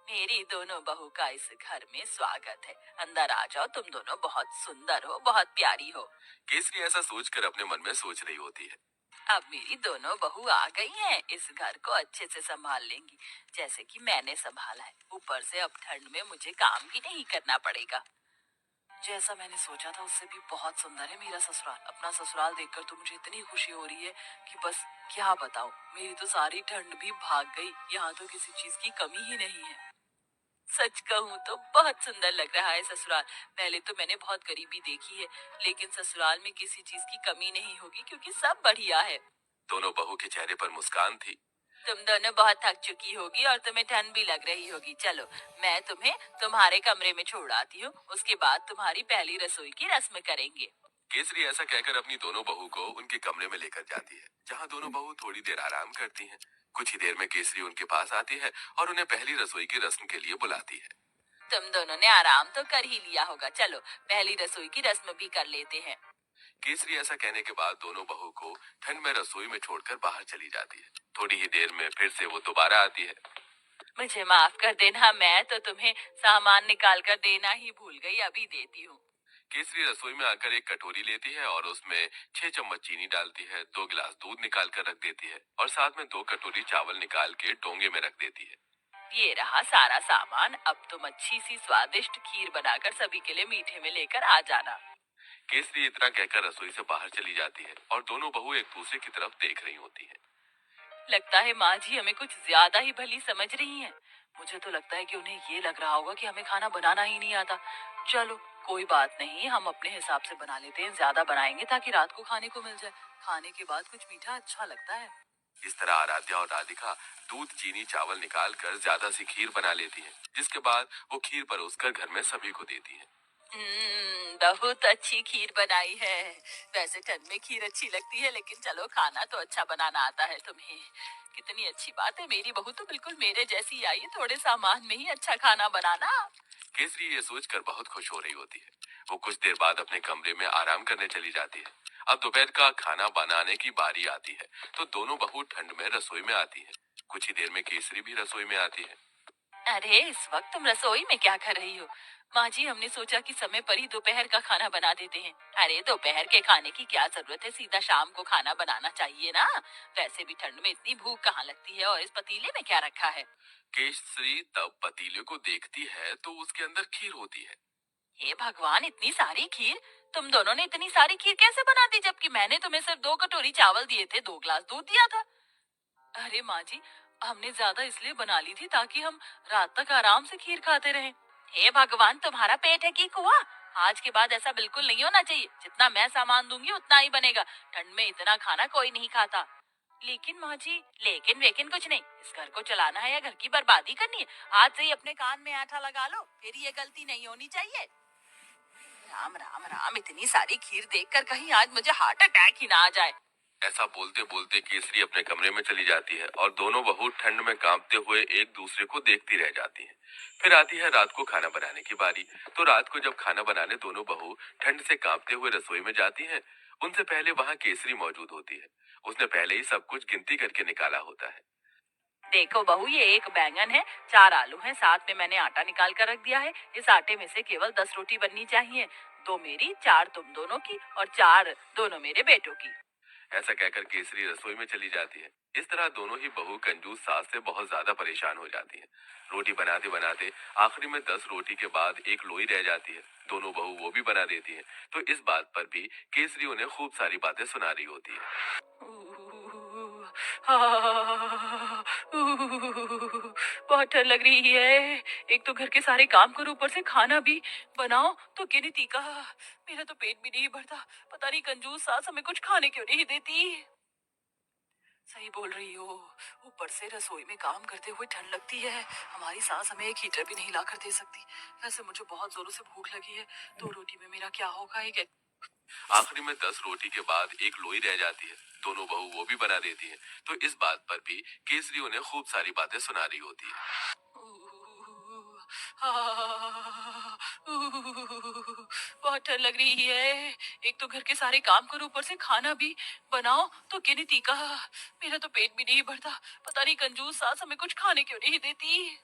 मेरी दोनों बहू का इस घर में स्वागत है। अंदर आ जाओ, तुम दोनों बहुत सुंदर हो, बहुत प्यारी हो। केसरी ऐसा सोचकर अपने मन में सोच रही होती है। अब मेरी दोनों बहू आ गई हैं, इस घर को अच्छे से संभाल लेंगी, जैसे कि मैंने संभाला है। ऊपर से अब ठंड में मुझे काम भी नहीं करना पड़ेगा। जैसा मैंने सोचा था उससे भी बहुत सुंदर है मेरा ससुराल। अपना ससुराल देखकर तो मुझे इतनी खुशी हो रही है कि बस क्या बताऊं। मेरी तो सारी ठंड भी भाग गई। यहाँ तो किसी चीज की कमी ही नहीं है। सच कहूँ तो बहुत सुंदर लग रहा है ससुराल। पहले तो मैंने बहुत गरीबी देखी है, लेकिन ससुराल में किसी चीज की कमी नहीं होगी क्योंकि सब बढ़िया है। दोनों बहू के चेहरे पर मुस्कान थी। तुम दोनों बहुत थक चुकी होगी और तुम्हें ठंड भी लग रही होगी। चलो, मैं तुम्हें तुम्हारे कमरे में छोड़ आती हूँ। उसके बाद तुम्हारी पहली रसोई की रस्म करेंगे। केसरी ऐसा कहकर अपनी दोनों बहू को उनके कमरे में लेकर जाती है, जहाँ दोनों बहू थोड़ी देर आराम करती हैं। कुछ ही देर में केसरी उनके पास आती है और उन्हें पहली रसोई की रस्म के लिए बुलाती है। तुम दोनों ने आराम तो कर ही लिया होगा, चलो पहली रसोई की रस्म भी कर लेते हैं। केसरी ऐसा कहने के बाद दोनों बहू को ठंड में रसोई में छोड़कर बाहर चली जाती है। थोड़ी ही देर में फिर से वो दोबारा आती है। मुझे माफ कर देना, मैं तो तुम्हें सामान निकाल कर देना ही भूल गई। अभी देती हूँ। केसरी रसोई में आकर एक कटोरी लेती है और उसमें 6 चम्मच चीनी डालती है, 2 गिलास दूध निकाल कर रख देती है और साथ में 2 कटोरी चावल निकाल के डोंगे में रख देती है। ये रहा सारा सामान। अब तुम अच्छी सी स्वादिष्ट खीर बनाकर सभी के लिए मीठे में लेकर आ जाना। केसरी इतना कहकर रसोई से बाहर चली जाती है और दोनों बहू एक दूसरे की तरफ देख रही होती हैं। लगता है माँ जी हमें कुछ ज्यादा ही भली समझ रही हैं। मुझे तो लगता है कि उन्हें ये लग रहा होगा कि हमें खाना बनाना ही नहीं आता। चलो, कोई बात नहीं, हम अपने हिसाब से बना लेते हैं। ज्यादा बनाएंगे ताकि रात को खाने को मिल जाए। खाने के बाद कुछ मीठा अच्छा लगता है। इस तरह आराध्या और राधिका दूध चीनी चावल निकाल कर ज्यादा सी खीर बना लेती हैं, जिसके बाद वो खीर परोसकर घर में सभी को देती हैं। बहुत अच्छी खीर बनाई है। वैसे ठंड में खीर अच्छी लगती है, लेकिन चलो खाना तो अच्छा बनाना आता है तुम्हें। कितनी अच्छी बात है, मेरी बहू तो बिल्कुल मेरे जैसी आई है, थोड़े सामान में ही अच्छा खाना बनाना। केसरी ये सोचकर बहुत खुश हो रही होती है। वो कुछ देर बाद अपने कमरे में आराम करने चली जाती है। अब दोपहर का खाना बनाने की बारी आती है, तो दोनों बहू ठंड में रसोई में आती है। कुछ ही देर में केसरी भी रसोई में आती है। अरे, इस वक्त तुम रसोई में क्या कर रही हो? माँ जी, हमने सोचा कि समय पर ही दोपहर का खाना बना देते हैं। अरे, दोपहर के खाने की क्या जरूरत है, सीधा शाम को खाना बनाना चाहिए ना। वैसे भी ठंड में इतनी भूख कहाँ लगती है। और इस पतीले में क्या रखा है? केसरी तब पतीले को देखती है तो उसके अंदर खीर होती है। हे भगवान, इतनी सारी खीर! तुम दोनों ने इतनी सारी खीर कैसे बना दी, जबकि मैंने तुम्हें सिर्फ 2 कटोरी चावल दिए थे, 2 गिलास दूध दिया था। अरे माँ जी, हमने ज्यादा इसलिए बना ली थी ताकि हम रात तक आराम से खीर खाते रहें। हे भगवान, तुम्हारा पेट है कि कुआं? आज के बाद ऐसा बिल्कुल नहीं होना चाहिए। जितना मैं सामान दूंगी उतना ही बनेगा। ठंड में इतना खाना कोई नहीं खाता। लेकिन माँ जी, लेकिन वेकिन कुछ नहीं। इस घर को चलाना है या घर की बर्बादी करनी है? आज से ही अपने कान में आटा लगा लो, फिर ये गलती नहीं होनी चाहिए। राम राम राम, इतनी सारी खीर देखकर कहीं आज मुझे हार्ट अटैक ही ना आ जाए। ऐसा बोलते बोलते केसरी अपने कमरे में चली जाती है और दोनों बहू ठंड में कांपते हुए एक दूसरे को देखती रह जाती हैं। फिर आती है रात को खाना बनाने की बारी। तो रात को जब खाना बनाने दोनों बहू ठंड से कांपते हुए रसोई में जाती हैं, उनसे पहले वहां केसरी मौजूद होती है। उसने पहले ही सब कुछ गिनती करके निकाला होता है। देखो बहू, ये एक बैंगन है, 4 आलू हैं, साथ में मैंने आटा निकाल कर रख दिया है। इस आटे में से केवल 10 रोटी बननी चाहिए। 2 मेरी, 4 तुम दोनों की और 4 दोनों मेरे बेटों की। ऐसा कहकर केसरी रसोई में चली जाती है। इस तरह दोनों ही बहू कंजूस सास से बहुत ज्यादा परेशान हो जाती हैं। रोटी बनाते बनाते आखिरी में 10 रोटी के बाद एक लोई रह जाती है। दोनों बहू वो भी बना देती हैं। तो इस बात पर भी केसरी उन्हें खूब सारी बातें सुना रही होती है। बहुत ठंड लग रही है। एक तो घर के सारे काम करो, ऊपर से खाना भी बनाओ तो गिनती का। मेरा तो पेट भी नहीं भरता। पता नहीं कंजूस सास हमें कुछ खाने क्यों नहीं देती। सही बोल रही हो। ऊपर से रसोई में काम करते हुए ठंड लगती है। हमारी सास हमें एक हीटर भी नहीं ला कर दे सकती। वैसे मुझे बहुत जोरों से भूख लगी है। 2 रोटी में मेरा क्या होगा? एक आखिरी में 10 रोटी के बाद एक लोई रह जाती है। दोनों बहू वो भी बना देती हैं। तो इस बात पर भी केसरी उन्हें खूब सारी बातें सुना रही होती है। बहुत ठंड लग रही है। एक तो घर के सारे काम करो, ऊपर से खाना भी बनाओ तो गिनती का। मेरा तो पेट भी नहीं भरता। पता नहीं कंजूस सास हमें कुछ खाने क्यों नहीं देती।